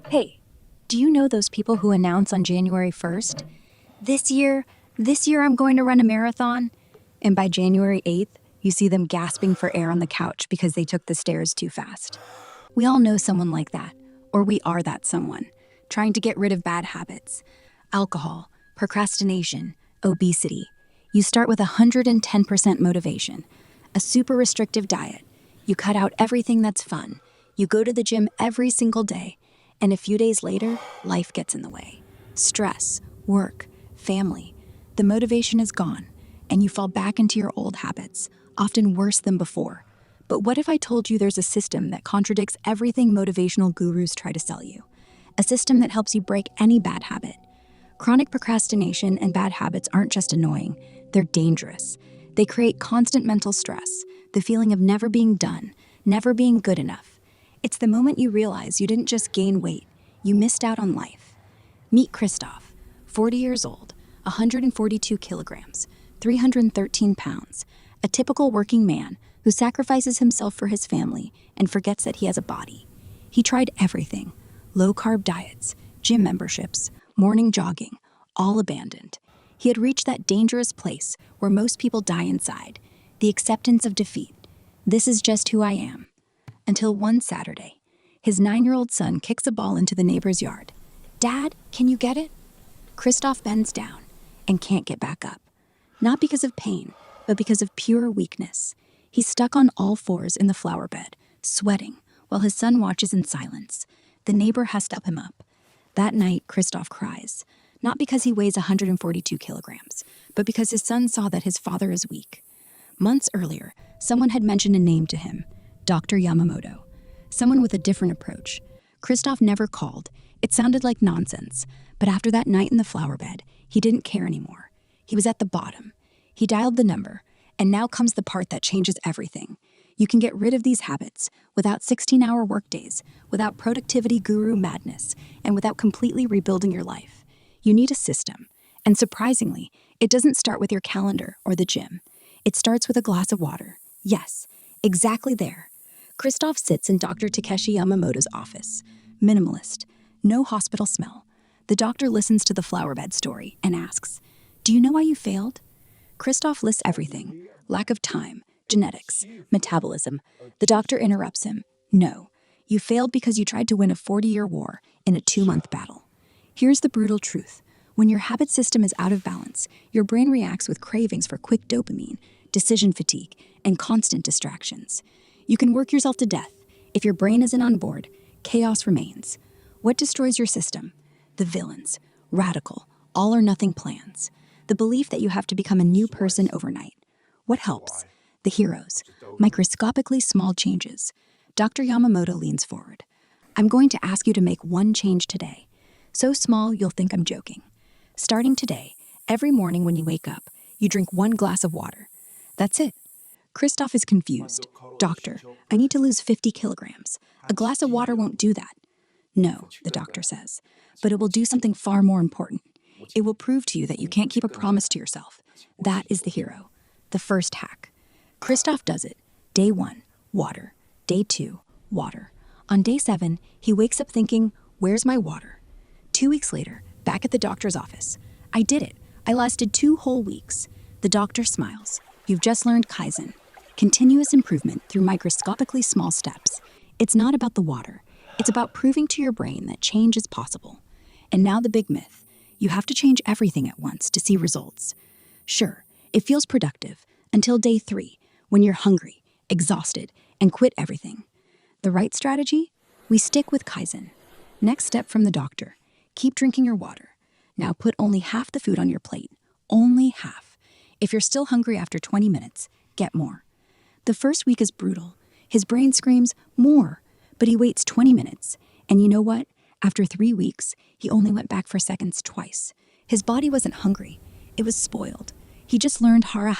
Hey, do you know those people who announce on January 1st, this year, I'm going to run a marathon? And by January 8th, you see them gasping for air on the couch because they took the stairs too fast. We all know someone like that, or we are that someone, trying to get rid of bad habits. Alcohol, procrastination, obesity. You start with 110% motivation, a super restrictive diet. You cut out everything that's fun. You go to the gym every single day. And a few days later, life gets in the way. Stress, work, family. The motivation is gone, and you fall back into your old habits, often worse than before. But what if I told you there's a system that contradicts everything motivational gurus try to sell you? A system that helps you break any bad habit. Chronic procrastination and bad habits aren't just annoying, they're dangerous. They create constant mental stress, the feeling of never being done, never being good enough. It's the moment you realize you didn't just gain weight, you missed out on life. Meet Christoph, 40 years old, 142 kilograms, 313 pounds, a typical working man who sacrifices himself for his family and forgets that he has a body. He tried everything, low-carb diets, gym memberships, morning jogging, all abandoned. He had reached that dangerous place where most people die inside, the acceptance of defeat. This is just who I am. Until one Saturday, his 9-year-old son kicks a ball into the neighbor's yard. Dad, can you get it? Christoph bends down and can't get back up. Not because of pain, but because of pure weakness. He's stuck on all fours in the flower bed, sweating, while his son watches in silence. The neighbor has to help him up. That night, Christoph cries, not because he weighs 142 kilograms, but because his son saw that his father is weak. Months earlier, someone had mentioned a name to him, Dr. Yamamoto, someone with a different approach. Christoph never called. It sounded like nonsense, but after that night in the flower bed, he didn't care anymore. He was at the bottom. He dialed the number, and now comes the part that changes everything. You can get rid of these habits without 16-hour workdays, without productivity guru madness, and without completely rebuilding your life. You need a system. And surprisingly, it doesn't start with your calendar or the gym. It starts with a glass of water. Yes, exactly there. Christoph sits in Dr. Takeshi Yamamoto's office. Minimalist. No hospital smell. The doctor listens to the flower bed story and asks, "Do you know why you failed?" Christoph lists everything. Lack of time, genetics, metabolism. The doctor interrupts him. "No, you failed because you tried to win a 40-year war in a 2-month battle." Here's the brutal truth. When your habit system is out of balance, your brain reacts with cravings for quick dopamine, decision fatigue, and constant distractions. You can work yourself to death. If your brain isn't on board, chaos remains. What destroys your system? The villains, radical, all-or-nothing plans. The belief that you have to become a new person overnight. What helps? The heroes, microscopically small changes. Dr. Yamamoto leans forward. I'm going to ask you to make one change today. So small, you'll think I'm joking. Starting today, every morning when you wake up, you drink 1 glass of water. That's it. Christoph is confused. Doctor, I need to lose 50 kilograms. A glass of water won't do that. No, the doctor says, but it will do something far more important. It will prove to you that you can't keep a promise to yourself. That is the hero. The first hack. Christoph does it. Day 1, water. Day 2, water. On day 7, he wakes up thinking, where's my water? 2 weeks later, back at the doctor's office. I did it. I lasted 2 whole weeks. The doctor smiles. You've just learned Kaizen. Continuous improvement through microscopically small steps. It's not about the water. It's about proving to your brain that change is possible. And now the big myth. You have to change everything at once to see results. Sure, it feels productive until day 3, when you're hungry, exhausted, and quit everything. The right strategy? We stick with Kaizen. Next step from the doctor. Keep drinking your water. Now put only half the food on your plate. Only half. If you're still hungry after 20 minutes, get more. The first week is brutal. His brain screams, more. But he waits 20 minutes. And you know what? After 3 weeks, he only went back for seconds twice. His body wasn't hungry. It was spoiled. He just learned Hara,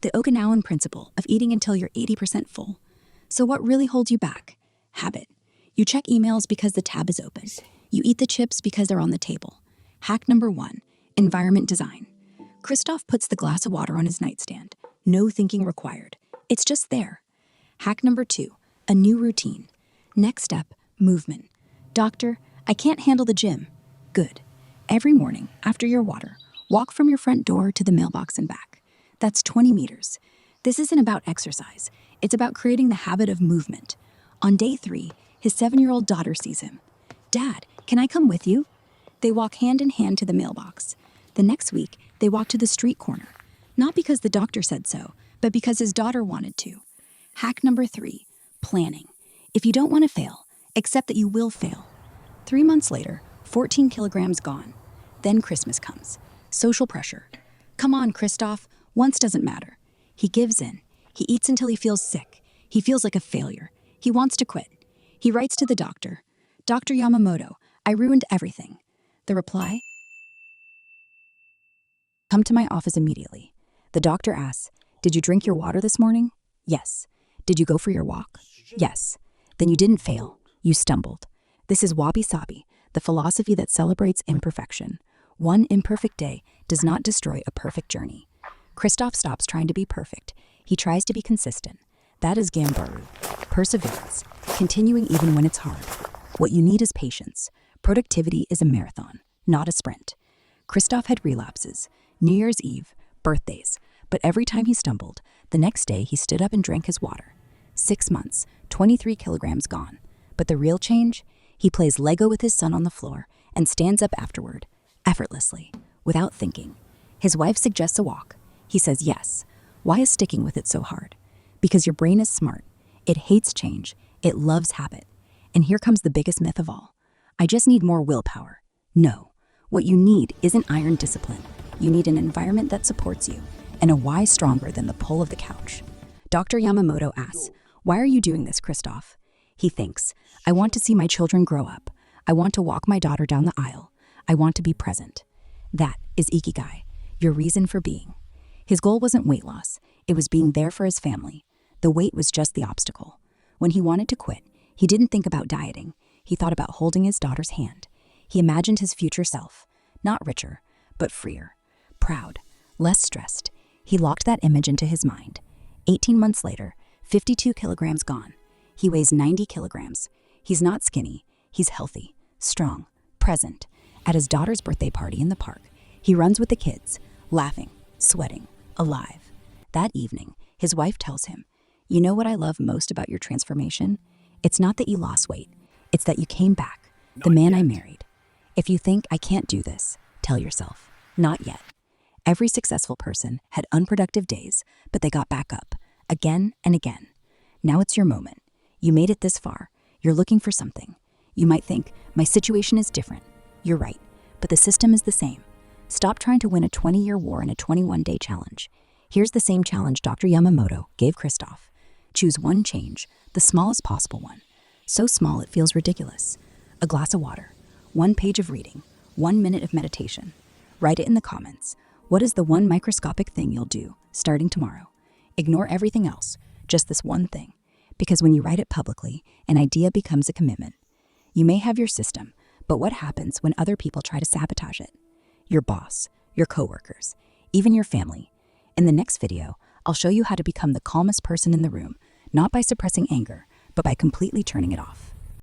the Okinawan principle of eating until you're 80% full. So what really holds you back? Habit. You check emails because the tab is open. You eat the chips because they're on the table. Hack number 1, environment design. Christoph puts the glass of water on his nightstand. No thinking required. It's just there. Hack number 2, a new routine. Next step, movement. Doctor, I can't handle the gym. Good. Every morning, after your water, walk from your front door to the mailbox and back. That's 20 meters. This isn't about exercise. It's about creating the habit of movement. On day 3, his 7-year-old daughter sees him. Dad, can I come with you? They walk hand in hand to the mailbox. The next week, they walk to the street corner. Not because the doctor said so, but because his daughter wanted to. Hack number 3, planning. If you don't want to fail, accept that you will fail. 3 months later, 14 kilograms gone. Then Christmas comes. Social pressure. Come on, Christoph, once doesn't matter. He gives in. He eats until he feels sick. He feels like a failure. He wants to quit. He writes to the doctor. Dr. Yamamoto, I ruined everything. The reply? Come to my office immediately. The doctor asks, did you drink your water this morning? Yes. Did you go for your walk? Yes. Then you didn't fail. You stumbled. This is Wabi-Sabi, the philosophy that celebrates imperfection. One imperfect day does not destroy a perfect journey. Christoph stops trying to be perfect. He tries to be consistent. That is Gambaru. Perseverance. Continuing even when it's hard. What you need is patience. Productivity is a marathon, not a sprint. Christoph had relapses, New Year's Eve, birthdays, but every time he stumbled, the next day he stood up and drank his water. 6 months, 23 kilograms gone. But the real change? He plays Lego with his son on the floor and stands up afterward, effortlessly, without thinking. His wife suggests a walk. He says yes. Why is sticking with it so hard? Because your brain is smart. It hates change. It loves habit. And here comes the biggest myth of all. I just need more willpower. No. What you need isn't iron discipline. You need an environment that supports you and a why stronger than the pull of the couch. Dr. Yamamoto asks, why are you doing this, Christoph? He thinks, I want to see my children grow up. I want to walk my daughter down the aisle. I want to be present. That is Ikigai, your reason for being. His goal wasn't weight loss. It was being there for his family. The weight was just the obstacle. When he wanted to quit, he didn't think about dieting. He thought about holding his daughter's hand. He imagined his future self, not richer, but freer, proud, less stressed. He locked that image into his mind. 18 months later, 52 kilograms gone. He weighs 90 kilograms. He's not skinny. He's healthy, strong, present. At his daughter's birthday party in the park, he runs with the kids, laughing, sweating, alive. That evening, his wife tells him, you know what I love most about your transformation? It's not that you lost weight. It's that you came back, the man I married. If you think I can't do this, tell yourself, not yet. Every successful person had unproductive days, but they got back up, again and again. Now it's your moment. You made it this far. You're looking for something. You might think, my situation is different. You're right, but the system is the same. Stop trying to win a 20-year war in a 21-day challenge. Here's the same challenge Dr. Yamamoto gave Christoph. Choose one change, the smallest possible one. So small it feels ridiculous. A glass of water, 1 page of reading, 1 minute of meditation. Write it in the comments. What is the one microscopic thing you'll do starting tomorrow? Ignore everything else, just this one thing. Because when you write it publicly, an idea becomes a commitment. You may have your system, but what happens when other people try to sabotage it? Your boss, your coworkers, even your family. In the next video, I'll show you how to become the calmest person in the room, not by suppressing anger, but by completely turning it off.